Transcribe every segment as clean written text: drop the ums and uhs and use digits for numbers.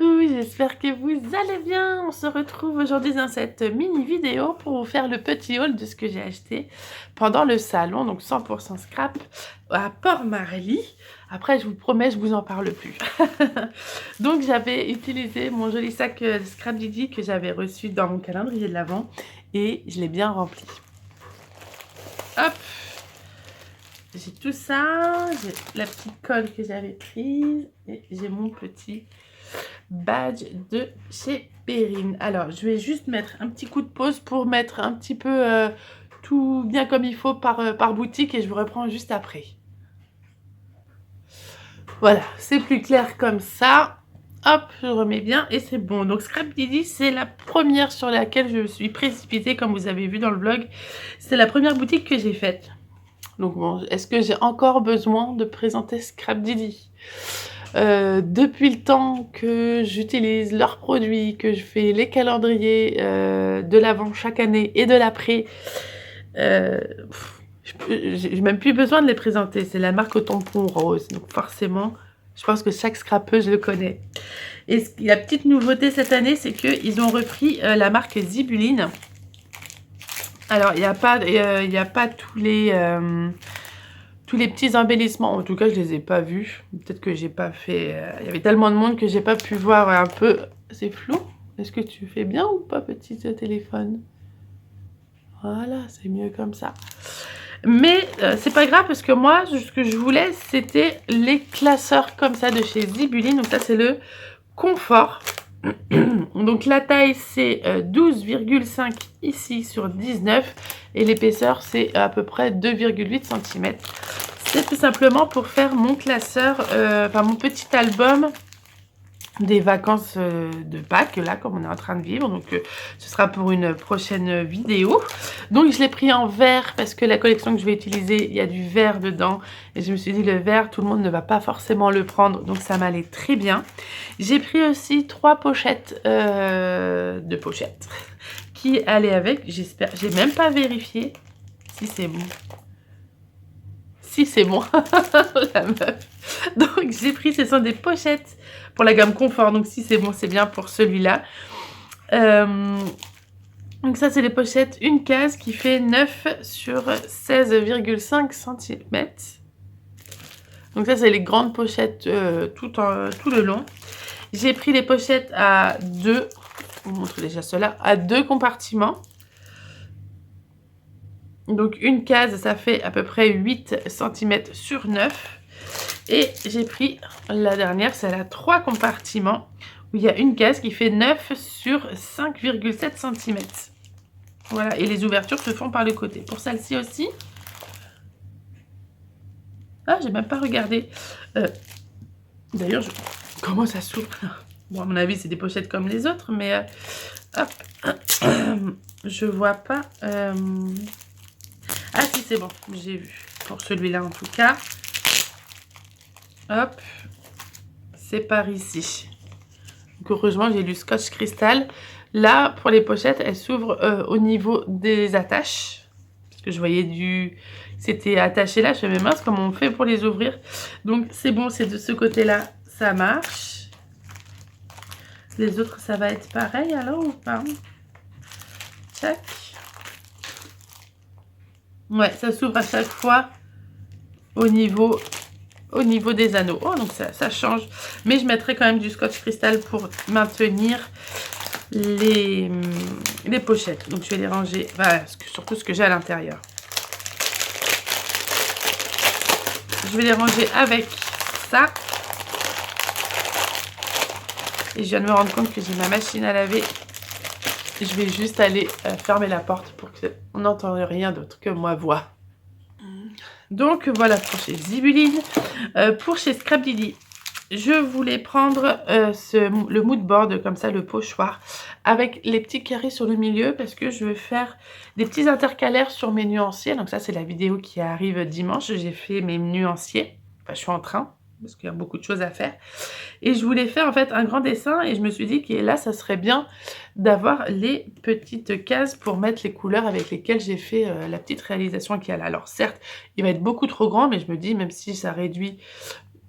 Coucou, j'espère que vous allez bien. On se retrouve aujourd'hui dans cette mini vidéo pour vous faire le petit haul de ce que j'ai acheté pendant le salon, donc 100% scrap à Port-Marly. Après, je vous promets, je vous en parle plus. Donc, j'avais utilisé mon joli sac Scrap Didi que j'avais reçu dans mon calendrier de l'Avent et je l'ai bien rempli. Hop! J'ai tout ça, j'ai la petite colle que j'avais prise et j'ai mon petit badge de chez Perrine. Alors, je vais juste mettre un petit coup de pause pour mettre un petit peu tout bien comme il faut par boutique et je vous reprends juste après. Voilà, c'est plus clair comme ça. Hop, je remets bien et c'est bon. Donc Scrap Didi, c'est la première sur laquelle je me suis précipitée, comme vous avez vu dans le vlog. C'est la première boutique que j'ai faite. Donc bon, est-ce que j'ai encore besoin de présenter Scrap Didi ? Depuis le temps que j'utilise leurs produits, que je fais les calendriers de l'avant chaque année et de l'après, j'ai même plus besoin de les présenter. C'est la marque au tampon rose, donc forcément, je pense que chaque scrapeuse le connaît. Et la petite nouveauté cette année, c'est qu'ils ont repris la marque Zibuline. Alors, il n'y a pas tous les petits embellissements, en tout cas je les ai pas vus. Peut-être que j'ai pas fait... Il y avait tellement de monde que j'ai pas pu voir un peu... C'est flou? Est-ce que tu fais bien ou pas, petit téléphone? Voilà, c'est mieux comme ça. Mais c'est pas grave parce que moi, ce que je voulais, c'était les classeurs comme ça de chez Zibuline. Donc ça, c'est le confort. Donc la taille, c'est 12,5 ici sur 19. Et l'épaisseur, c'est à peu près 2,8 cm. C'est tout simplement pour faire mon classeur, enfin mon petit album des vacances de Pâques, là, comme on est en train de vivre. Donc, ce sera pour une prochaine vidéo. Donc, je l'ai pris en vert parce que la collection que je vais utiliser, il y a du vert dedans. Et je me suis dit, le vert, tout le monde ne va pas forcément le prendre. Donc, ça m'allait très bien. J'ai pris aussi 3 pochettes de pochettes qui allaient avec. J'espère, j'ai même pas vérifié si c'est bon. Si, c'est bon, la meuf. Donc, j'ai pris, ce sont des pochettes pour la gamme confort. Donc, si c'est bon, c'est bien pour celui-là. Donc, ça, c'est les pochettes. Une case qui fait 9 sur 16,5 cm. Donc, ça, c'est les grandes pochettes tout le long. J'ai pris les pochettes à 2, je vous montre déjà cela, à 2 compartiments. Donc une case, ça fait à peu près 8 cm sur 9. Et j'ai pris la dernière, c'est à 3 compartiments, où il y a une case qui fait 9 sur 5,7 cm. Voilà, et les ouvertures se font par le côté. Pour celle-ci aussi. Ah, j'ai même pas regardé. D'ailleurs, comment ça s'ouvre? Bon, à mon avis, c'est des pochettes comme les autres, mais hop, je vois pas... Ah si, c'est bon, j'ai vu. Pour celui-là en tout cas. Hop. C'est par ici. Donc heureusement, j'ai du scotch cristal. Là, pour les pochettes, elles s'ouvrent au niveau des attaches. Parce que je voyais du... C'était attaché là. Je me mince, comment on fait pour les ouvrir. Donc c'est bon, c'est de ce côté-là, ça marche. Les autres, ça va être pareil alors ou pas? Tac. Ouais, ça s'ouvre à chaque fois au niveau des anneaux. Oh, donc ça change. Mais je mettrai quand même du scotch cristal pour maintenir les pochettes. Donc, je vais les ranger. Voilà, surtout ce que j'ai à l'intérieur. Je vais les ranger avec ça. Et je viens de me rendre compte que j'ai ma machine à laver. Je vais juste aller fermer la porte pour qu'on n'entende rien d'autre que ma voix. Donc voilà pour chez Zibuline. Pour chez Scrap Didi, je voulais prendre le mood board, comme ça, le pochoir, avec les petits carrés sur le milieu, parce que je veux faire des petits intercalaires sur mes nuanciers. Donc ça, c'est la vidéo qui arrive dimanche. J'ai fait mes nuanciers. Enfin, je suis en train, parce qu'il y a beaucoup de choses à faire. Et je voulais faire en fait un grand dessin et je me suis dit que là, ça serait bien d'avoir les petites cases pour mettre les couleurs avec lesquelles j'ai fait la petite réalisation qu'il y a là. Alors certes, il va être beaucoup trop grand, mais je me dis, même si ça réduit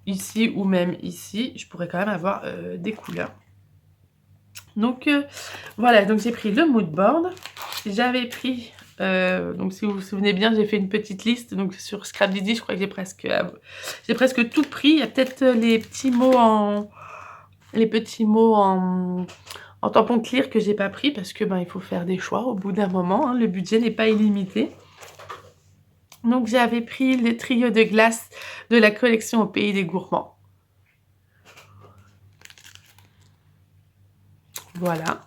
ici ou même ici, je pourrais quand même avoir des couleurs. Donc voilà, donc j'ai pris le mood board. J'avais pris, donc si vous vous souvenez bien, j'ai fait une petite liste. Donc sur Scrapdiddy, je crois que j'ai presque tout pris. Il y a peut-être les petits mots en tampon clear que j'ai pas pris parce que ben il faut faire des choix au bout d'un moment. Hein, le budget n'est pas illimité. Donc j'avais pris le trio de glace de la collection au pays des gourmands. Voilà.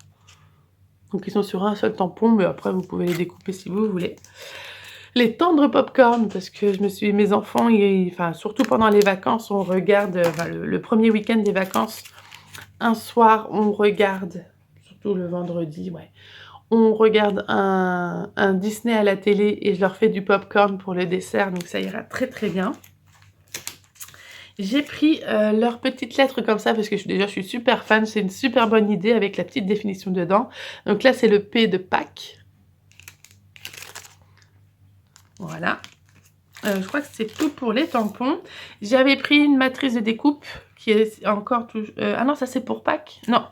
Donc ils sont sur un seul tampon, mais après vous pouvez les découper si vous voulez. Les tendres popcorn, parce que mes enfants, enfin surtout pendant les vacances, on regarde, le premier week-end des vacances, un soir on regarde, surtout le vendredi, ouais, on regarde un Disney à la télé et je leur fais du popcorn pour le dessert, donc ça ira très très bien. J'ai pris leurs petites lettres comme ça parce que je suis super fan, c'est une super bonne idée avec la petite définition dedans. Donc là c'est le P de Pâques. Voilà. Je crois que c'est tout pour les tampons. J'avais pris une matrice de découpe qui est encore tout... ah non, ça c'est pour Pâques. Non.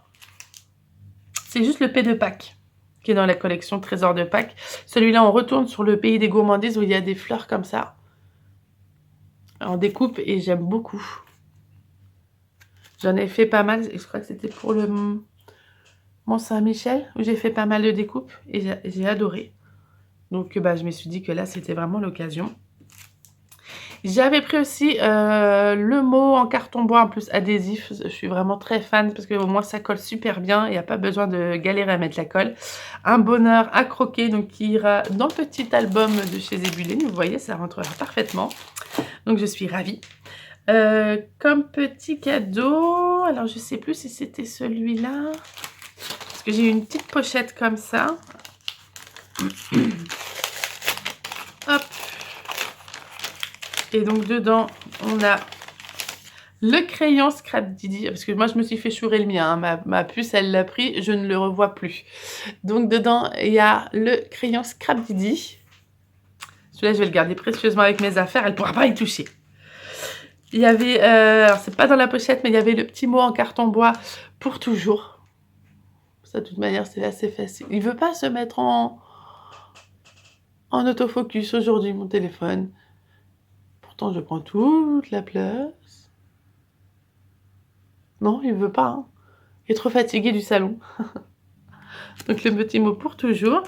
C'est juste le P de Pâques qui est dans la collection Trésor de Pâques. Celui-là, on retourne sur le pays des gourmandises où il y a des fleurs comme ça. En découpe et j'aime beaucoup. J'en ai fait pas mal. Je crois que c'était pour le Mont-Saint-Michel où j'ai fait pas mal de découpes et j'ai adoré. Donc bah, je me suis dit que là, c'était vraiment l'occasion. J'avais pris aussi le mot en carton bois en plus adhésif. Je suis vraiment très fan parce que au moins ça colle super bien. Il n'y a pas besoin de galérer à mettre la colle. Un bonheur à croquer donc qui ira dans le petit album de chez Zébulé. Vous voyez, ça rentrera parfaitement. Donc je suis ravie. Comme petit cadeau, alors je sais plus si c'était celui-là. Parce que j'ai eu une petite pochette comme ça. Hop. Et donc dedans, on a le crayon Scrapdiddy. Parce que moi, je me suis fait chourer le mien. Hein. Ma puce, elle l'a pris. Je ne le revois plus. Donc dedans, il y a le crayon Scrapdiddy. Celui-là, je vais le garder précieusement avec mes affaires. Elle ne pourra pas y toucher. Il y avait, alors c'est pas dans la pochette, mais il y avait le petit mot en carton bois pour toujours. Ça, de toute manière, c'est assez facile. Il veut pas se mettre en autofocus aujourd'hui, mon téléphone. Pourtant, je prends toute la place. Non, il veut pas. Hein. Il est trop fatigué du salon. Donc, le petit mot pour toujours.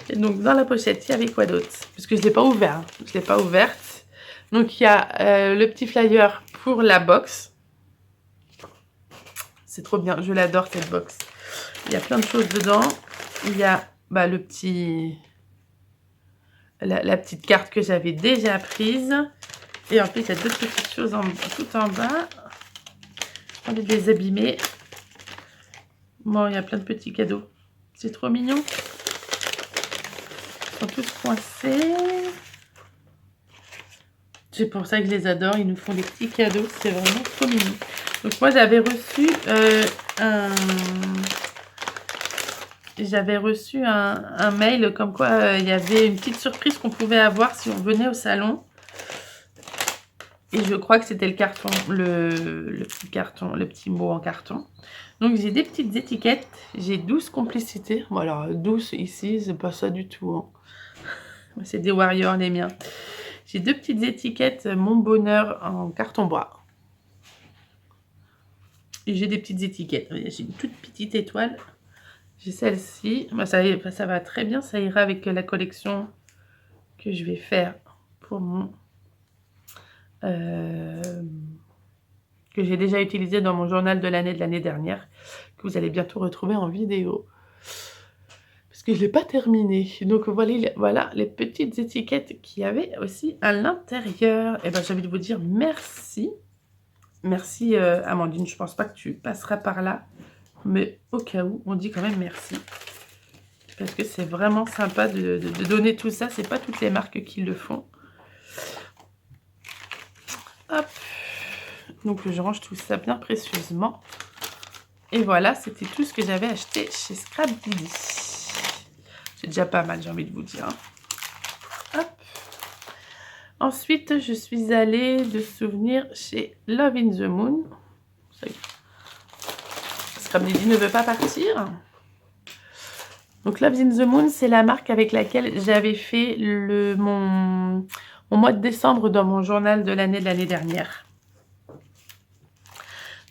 Et donc, dans la pochette, il y avait quoi d'autre? Parce que je ne l'ai pas ouvert. Hein. Je ne l'ai pas ouverte. Donc, il y a le petit flyer pour la box. C'est trop bien. Je l'adore, cette box. Il y a plein de choses dedans. Il y a bah, le petit... La petite carte que j'avais déjà prise. Et en plus, il y a d'autres petites choses tout en bas. On va les abîmer. Bon, il y a plein de petits cadeaux. C'est trop mignon. Ils sont tous coincés. C'est pour ça que je les adore. Ils nous font des petits cadeaux. C'est vraiment trop mignon. Donc moi, j'avais reçu un mail comme quoi il y avait une petite surprise qu'on pouvait avoir si on venait au salon. Et je crois que c'était le carton, le petit carton, le petit mot en carton. Donc j'ai des petites étiquettes. J'ai 12 complicités. Bon alors 12 ici, c'est pas ça du tout. Hein. C'est des Warriors les miens. J'ai deux petites étiquettes Mon Bonheur en carton bois. Et j'ai des petites étiquettes. J'ai une toute petite étoile. J'ai celle-ci. Bah, ça va très bien. Ça ira avec la collection que je vais faire pour mon... que j'ai déjà utilisé dans mon journal de l'année dernière. Que vous allez bientôt retrouver en vidéo. Parce que je ne l'ai pas terminé. Donc voilà les petites étiquettes qu'il y avait aussi à l'intérieur. Et ben j'ai envie de vous dire merci. Merci Amandine, je pense pas que tu passeras par là, mais au cas où, on dit quand même merci. Parce que c'est vraiment sympa de donner tout ça, c'est pas toutes les marques qui le font. Hop, donc je range tout ça bien précieusement. Et voilà, c'était tout ce que j'avais acheté chez Scrapdiddy. C'est déjà pas mal, j'ai envie de vous dire. Hop. Ensuite, je suis allée de souvenir chez Love in the Moon. Scrapdiddy ne veut pas partir. Donc Love in the Moon, c'est la marque avec laquelle j'avais fait mon mois de décembre dans mon journal de l'année dernière.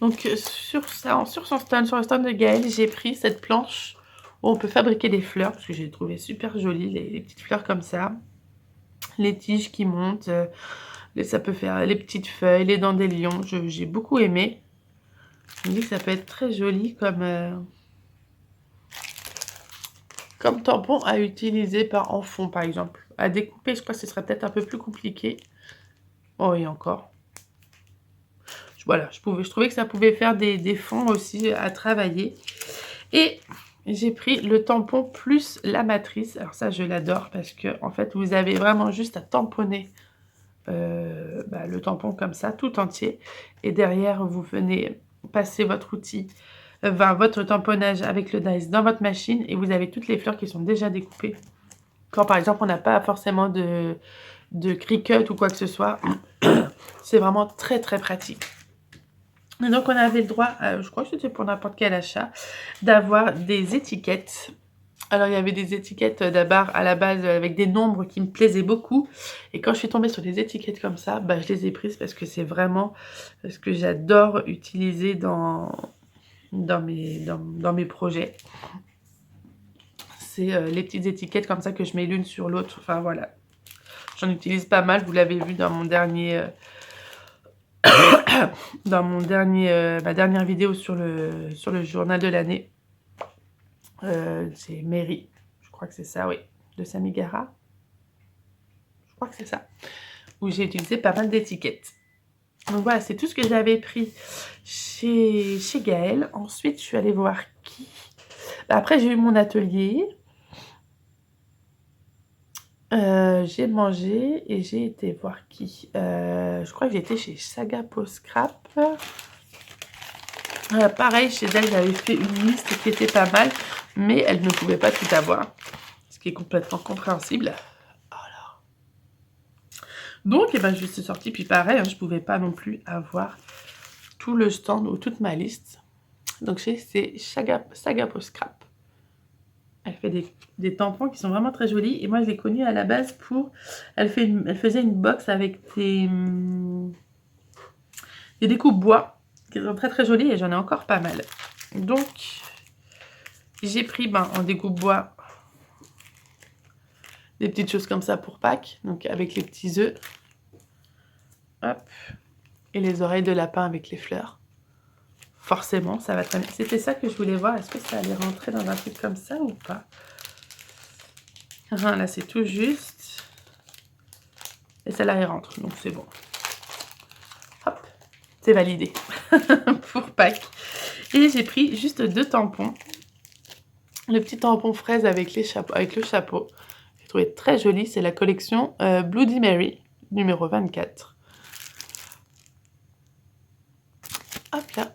Donc sur son stand, sur le stand de Gaëlle, j'ai pris cette planche où on peut fabriquer des fleurs, parce que j'ai trouvé super joli les petites fleurs comme ça. Les tiges qui montent, ça peut faire les petites feuilles, les dandelions, j'ai beaucoup aimé. Je me dis que ça peut être très joli comme tampon à utiliser en fond par exemple. À découper, je crois que ce serait peut-être un peu plus compliqué. Oh, et encore. Voilà, je trouvais que ça pouvait faire des fonds aussi à travailler. Et j'ai pris le tampon plus la matrice. Alors ça, je l'adore parce que en fait, vous avez vraiment juste à tamponner le tampon comme ça, tout entier. Et derrière, vous venez passer votre outil, votre tamponnage avec le dice dans votre machine et vous avez toutes les fleurs qui sont déjà découpées. Quand par exemple, on n'a pas forcément de Cricut ou quoi que ce soit, c'est vraiment très très pratique. Et donc on avait le droit, je crois que c'était pour n'importe quel achat, d'avoir des étiquettes. Alors il y avait des étiquettes d'abord à la base avec des nombres qui me plaisaient beaucoup. Et quand je suis tombée sur des étiquettes comme ça, je les ai prises parce que c'est vraiment ce que j'adore utiliser dans mes projets. C'est les petites étiquettes comme ça que je mets l'une sur l'autre. Enfin voilà, j'en utilise pas mal, vous l'avez vu dans mon dernier... ma dernière vidéo sur le journal de l'année. C'est Mary, je crois que c'est ça, oui, de Samigara. Je crois que c'est ça. Où j'ai utilisé pas mal d'étiquettes. Donc voilà, c'est tout ce que j'avais pris chez Gaëlle. Ensuite, je suis allée voir qui. Après, j'ai eu mon atelier. J'ai mangé et j'ai été voir qui. Je crois que j'étais chez Saga Post Scrap. Pareil, chez elle, j'avais fait une liste qui était pas mal, mais elle ne pouvait pas tout avoir, ce qui est complètement compréhensible. Alors. Donc, je suis sortie, puis pareil, je ne pouvais pas non plus avoir tout le stand ou toute ma liste. Donc, c'est Saga Post Scrap. Elle fait des tampons qui sont vraiment très jolis, et moi, je l'ai connue à la base pour... Elle faisait une box avec des découpes bois, qui sont très très jolies, et j'en ai encore pas mal. Donc, j'ai pris en découpe bois des petites choses comme ça pour Pâques, donc avec les petits œufs. Hop. Et les oreilles de lapin avec les fleurs. Forcément, ça va très bien. C'était ça que je voulais voir. Est-ce que ça allait rentrer dans un truc comme ça ou pas? Là, c'est tout juste. Et celle-là, elle rentre, donc c'est bon. Hop. C'est validé pour Pâques. Et j'ai pris juste 2 tampons. Le petit tampon fraise avec le chapeau. J'ai trouvé très joli. C'est la collection Bloody Mary, numéro 24. Hop là.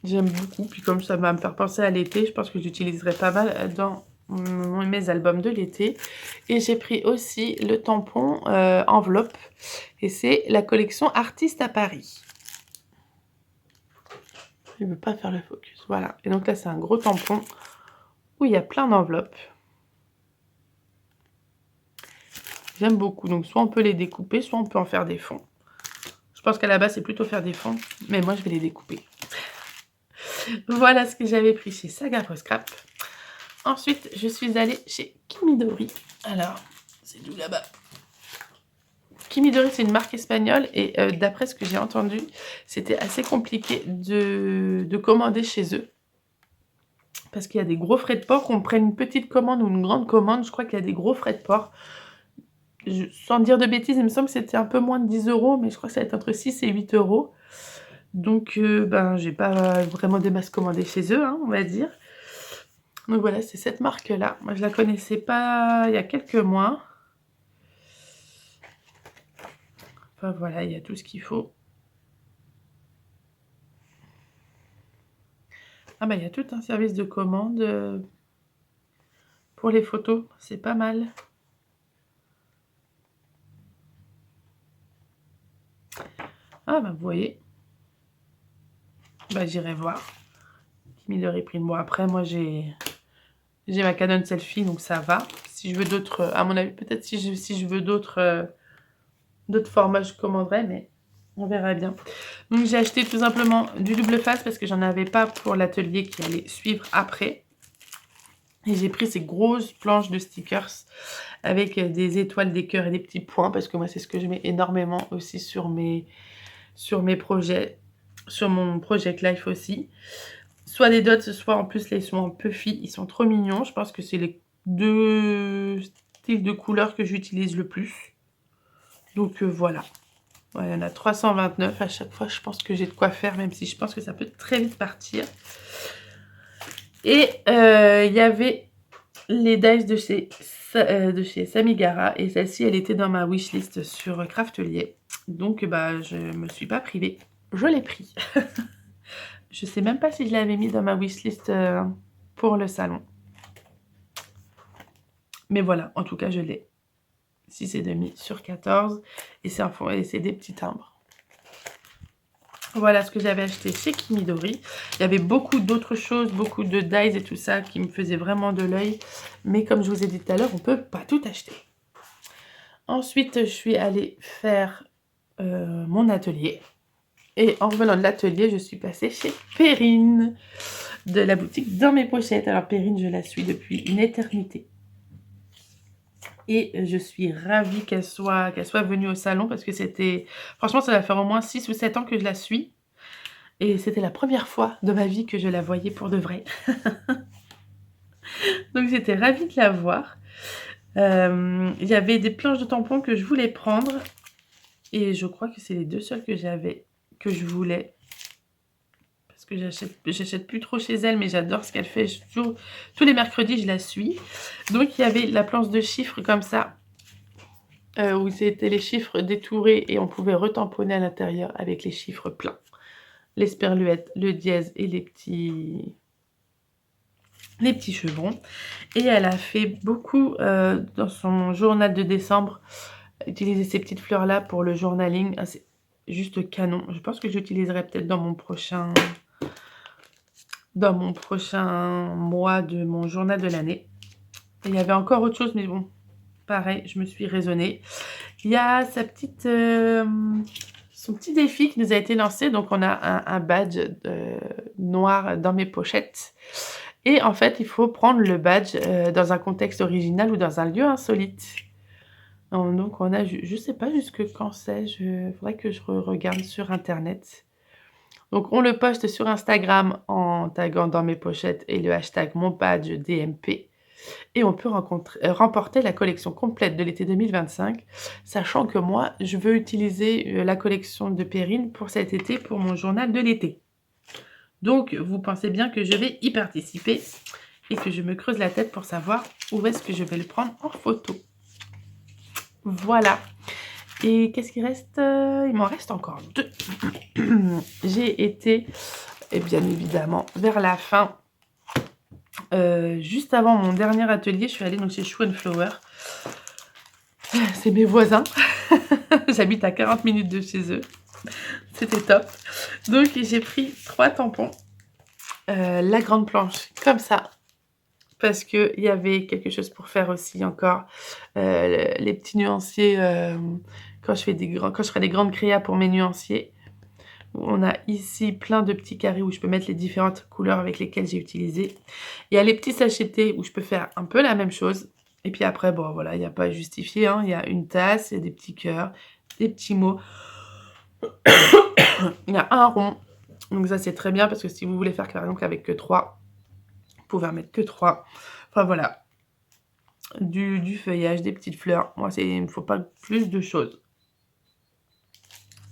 J'aime beaucoup. Puis comme ça va me faire penser à l'été, je pense que j'utiliserai pas mal dans mes albums de l'été. Et j'ai pris aussi le tampon enveloppe. Et c'est la collection Artiste à Paris. Je ne veux pas faire le focus. Voilà. Et donc là, c'est un gros tampon où il y a plein d'enveloppes. J'aime beaucoup. Donc soit on peut les découper, soit on peut en faire des fonds. Je pense qu'à la base, c'est plutôt faire des fonds. Mais moi, je vais les découper. Voilà ce que j'avais pris chez Saga Post Scrap. Ensuite, je suis allée chez Kimidori. Alors, c'est d'où là-bas? Kimidori, c'est une marque espagnole. Et d'après ce que j'ai entendu, c'était assez compliqué de commander chez eux. Parce qu'il y a des gros frais de port. Qu'on prenne une petite commande ou une grande commande, je crois qu'il y a des gros frais de port. Sans dire de bêtises, il me semble que c'était un peu moins de 10 €, mais je crois que ça va être entre 6 et 8 €. Donc, j'ai pas vraiment des masses commandées chez eux, on va dire. Donc voilà, c'est cette marque-là. Moi, je la connaissais pas il y a quelques mois. Enfin voilà, il y a tout ce qu'il faut. Ah il y a tout un service de commande pour les photos. C'est pas mal. Ah vous voyez. J'irai voir. Kimidori Prime. Bon, après, moi, j'ai J'ai ma Canon Selfie, donc ça va. Si je veux d'autres, à mon avis, peut-être si je veux d'autres formats, je commanderai, mais on verra bien. Donc j'ai acheté tout simplement du double face parce que j'en avais pas pour l'atelier qui allait suivre après. Et j'ai pris ces grosses planches de stickers avec des étoiles, des cœurs et des petits points parce que moi c'est ce que je mets énormément aussi sur mes projets, sur mon Project Life aussi. Soit des dots, soit en plus là ils sont en puffy, ils sont trop mignons. Je pense que c'est les 2 styles de couleurs que j'utilise le plus. Donc voilà. Ouais, il y en a 329 à chaque fois, je pense que j'ai de quoi faire, même si je pense que ça peut très vite partir. Et il y avait les dies de chez Samigara, et celle-ci, elle était dans ma wishlist sur Craftelier. Donc, bah, je me suis pas privée, je l'ai pris. Je sais même pas si je l'avais mis dans ma wishlist pour le salon. Mais voilà, en tout cas, je l'ai. 6,5 sur 14, et c'est un fond, et c'est des petits timbres. Voilà ce que j'avais acheté chez Kimidori. Il y avait beaucoup d'autres choses, beaucoup de dies et tout ça qui me faisaient vraiment de l'œil. Mais comme je vous ai dit tout à l'heure, on ne peut pas tout acheter. Ensuite, je suis allée faire mon atelier. Et en revenant de l'atelier, je suis passée chez Perrine, de la boutique Dans mes pochettes. Alors Perrine, je la suis depuis une éternité. Et je suis ravie qu'elle soit venue au salon parce que c'était... Franchement, ça va faire au moins 6 ou 7 ans que je la suis. Et c'était la première fois de ma vie que je la voyais pour de vrai. Donc j'étais ravie de la voir. Il y avait des planches de tampons que je voulais prendre. Et je crois que c'est les 2 seules que j'avais, que je voulais. Parce que j'achète plus trop chez elle, mais j'adore ce qu'elle fait. Tous les mercredis, je la suis. Donc il y avait la planche de chiffres comme ça. Où c'était les chiffres détourés et on pouvait retamponner à l'intérieur avec les chiffres pleins. Les sperluettes, le dièse et les petits chevrons. Et elle a fait beaucoup dans son journal de décembre, utiliser ces petites fleurs là pour le journaling. Ah, c'est juste canon. Je pense que j'utiliserai peut-être dans mon prochain mois de mon journal de l'année. Il y avait encore autre chose, mais bon, pareil, je me suis raisonnée. Il y a son petit défi qui nous a été lancé. Donc on a un badge noir dans mes pochettes. Et en fait, il faut prendre le badge dans un contexte original ou dans un lieu insolite. Donc on a, je sais pas jusque quand c'est, faudrait que je regarde sur internet. Donc on le poste sur Instagram en taguant Dans mes pochettes et le hashtag mon badge DMP. Et on peut remporter la collection complète de l'été 2025, sachant que moi, je veux utiliser la collection de Perrine pour cet été, pour mon journal de l'été. Donc, vous pensez bien que je vais y participer et que je me creuse la tête pour savoir où est-ce que je vais le prendre en photo. Voilà. Et qu'est-ce qu'il reste? Il m'en reste encore 2. J'ai été, et bien évidemment, vers la fin, juste avant mon dernier atelier, je suis allée donc chez Shoe & Flower. C'est mes voisins. J'habite à 40 minutes de chez eux. C'était top. Donc j'ai pris 3 tampons. La grande planche, comme ça. Parce qu'il y avait quelque chose pour faire aussi encore. Les petits nuanciers. Quand je ferai des grandes créas pour mes nuanciers. On a ici plein de petits carrés où je peux mettre les différentes couleurs avec lesquelles j'ai utilisé. Il y a les petits sachetés où je peux faire un peu la même chose. Et puis après, bon voilà, il n'y a pas à justifier. Hein. Il y a une tasse, il y a des petits cœurs, des petits mots. Il y a un rond. Donc ça, c'est très bien parce que si vous voulez faire par exemple avec que 3, vous pouvez en mettre que 3. Enfin voilà. Du feuillage, des petites fleurs. Moi, il ne faut pas plus de choses.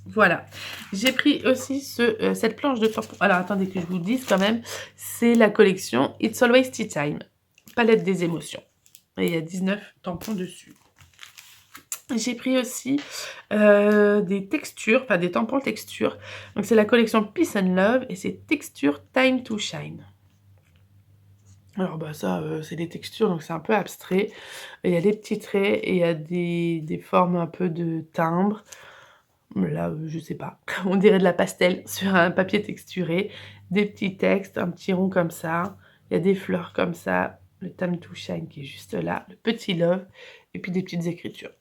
Voilà, j'ai pris aussi cette planche de tampons. Alors, attendez que je vous dise quand même. C'est la collection It's Always Tea Time. Palette des émotions. Et il y a 19 tampons dessus. J'ai pris aussi des textures, enfin des tampons textures. Donc, c'est la collection Peace and Love et c'est texture Time to Shine. Alors, bah ça, c'est des textures, donc c'est un peu abstrait. Il y a des petits traits et il y a des formes un peu de timbre. Là, je sais pas. On dirait de la pastel sur un papier texturé. Des petits textes, un petit rond comme ça. Il y a des fleurs comme ça. le Time to Shine qui est juste là, le petit Love, et puis des petites écritures.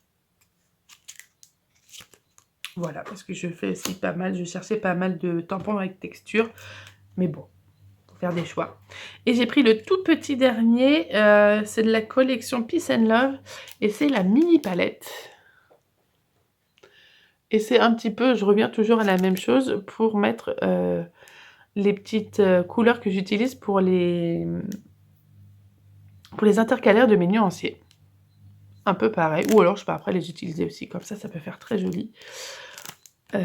Voilà, parce que je fais aussi pas mal, je cherchais pas mal de tampons avec texture, mais bon, faut faire des choix. Et j'ai pris le tout petit dernier, c'est de la collection Peace and Love, et c'est la mini palette. Et c'est un petit peu, je reviens toujours à la même chose, pour mettre les petites couleurs que j'utilise pour les intercalaires de mes nuanciers. Un peu pareil, ou alors je peux après les utiliser aussi, comme ça peut faire très joli. Je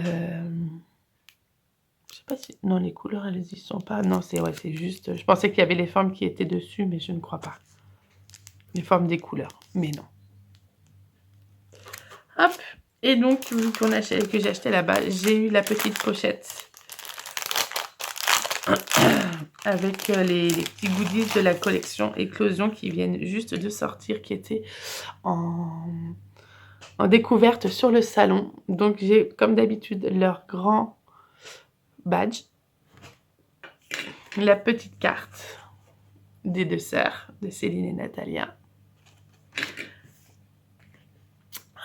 sais pas si... Non, les couleurs, elles y sont pas. Non, c'est juste... Je pensais qu'il y avait les formes qui étaient dessus, mais je ne crois pas. Les formes des couleurs, mais non. Hop. Et donc, vu que j'ai acheté là-bas, j'ai eu la petite pochette avec les petits goodies de la collection Éclosion qui viennent juste de sortir, qui étaient en découverte sur le salon. Donc, j'ai, comme d'habitude, leur grand badge, la petite carte des deux sœurs, de Céline et Natalia,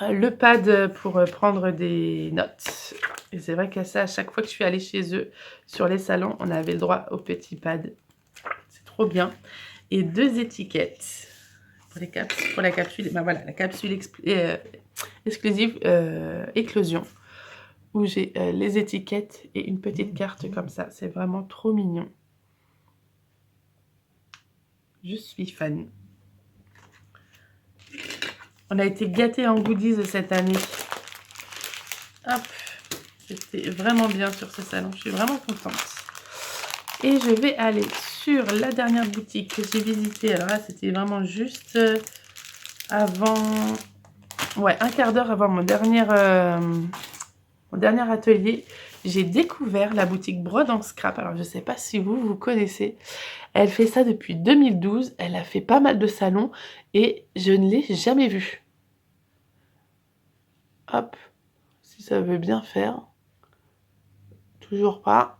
le pad pour prendre des notes. Et c'est vrai qu'à ça, à chaque fois que je suis allée chez eux, sur les salons, on avait le droit au petit pad. C'est trop bien. Et 2 étiquettes pour la capsule. Ben voilà, la capsule exclusive Éclosion, où j'ai les étiquettes et une petite carte comme ça. C'est vraiment trop mignon. Je suis fan. On a été gâtés en goodies cette année. Hop, c'était vraiment bien sur ce salon. Je suis vraiment contente. Et je vais aller sur la dernière boutique que j'ai visitée. Alors là, c'était vraiment juste avant... Ouais, un quart d'heure avant mon dernier atelier. J'ai découvert la boutique Brode en Scrap. Alors, je ne sais pas si vous connaissez. Elle fait ça depuis 2012. Elle a fait pas mal de salons et je ne l'ai jamais vue. Hop, si ça veut bien faire. Toujours pas.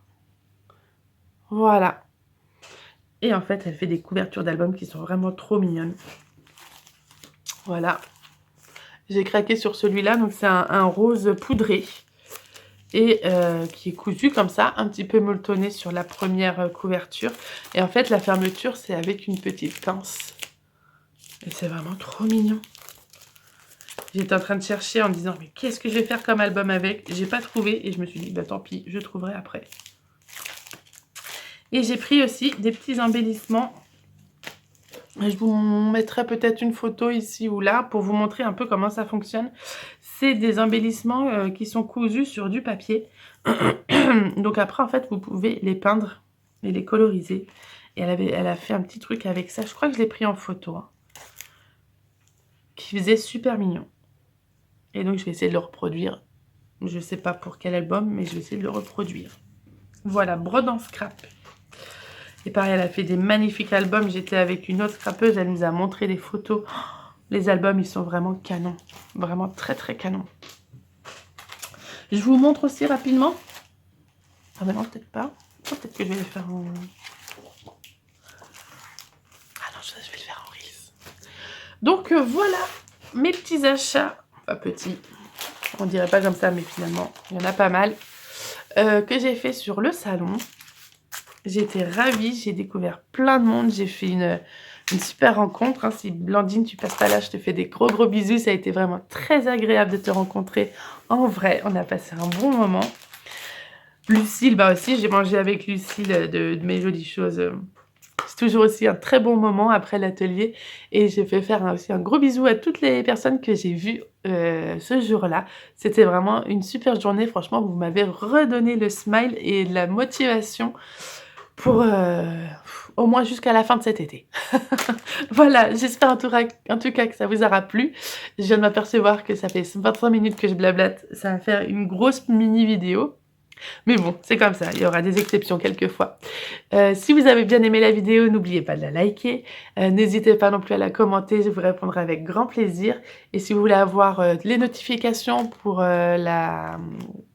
Voilà. Et en fait, elle fait des couvertures d'albums qui sont vraiment trop mignonnes. Voilà. J'ai craqué sur celui-là. Donc, c'est un rose poudré. Et qui est cousu comme ça, un petit peu molletonné sur la première couverture. Et en fait, la fermeture, c'est avec une petite pince. Et c'est vraiment trop mignon. J'étais en train de chercher en me disant, mais qu'est-ce que je vais faire comme album avec? J'ai pas trouvé et je me suis dit, bah tant pis, je trouverai après. Et j'ai pris aussi des petits embellissements. Je vous mettrai peut-être une photo ici ou là pour vous montrer un peu comment ça fonctionne. C'est des embellissements qui sont cousus sur du papier. Donc après, en fait, vous pouvez les peindre et les coloriser. Et elle a fait un petit truc avec ça. Je crois que je l'ai pris en photo. Hein, qui faisait super mignon. Et donc, je vais essayer de le reproduire. Je ne sais pas pour quel album, mais je vais essayer de le reproduire. Voilà, Brode en Scrap. Et pareil, elle a fait des magnifiques albums. J'étais avec une autre scrapeuse, elle nous a montré des photos. Les albums, ils sont vraiment canons. Vraiment très, très canons. Je vous montre aussi rapidement. Ah ben non, peut-être pas. Peut-être que je vais le faire en... Ah non, je vais le faire en Reels. Donc voilà, mes petits achats. Pas petits. On dirait pas comme ça, mais finalement, il y en a pas mal. Que j'ai fait sur le salon. J'étais ravie, j'ai découvert plein de monde, j'ai fait une super rencontre. Hein. Si Blandine, tu passes pas là, je te fais des gros bisous. Ça a été vraiment très agréable de te rencontrer en vrai. On a passé un bon moment. Lucille, bah aussi, j'ai mangé avec Lucille de mes jolies choses. C'est toujours aussi un très bon moment après l'atelier. Et j'ai fait faire aussi un gros bisou à toutes les personnes que j'ai vues ce jour-là. C'était vraiment une super journée. Franchement, vous m'avez redonné le smile et la motivation pour au moins jusqu'à la fin de cet été. Voilà, j'espère en tout cas que ça vous aura plu. Je viens de m'apercevoir que ça fait 25 minutes que je blablate. Ça va faire une grosse mini vidéo. Mais bon, c'est comme ça, il y aura des exceptions quelquefois. Si vous avez bien aimé la vidéo, n'oubliez pas de la liker. N'hésitez pas non plus à la commenter, je vous répondrai avec grand plaisir. Et si vous voulez avoir les notifications pour les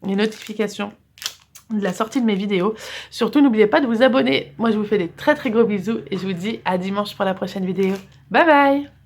notifications de la sortie de mes vidéos. Surtout, n'oubliez pas de vous abonner. Moi, je vous fais des très très gros bisous et je vous dis à dimanche pour la prochaine vidéo. Bye bye!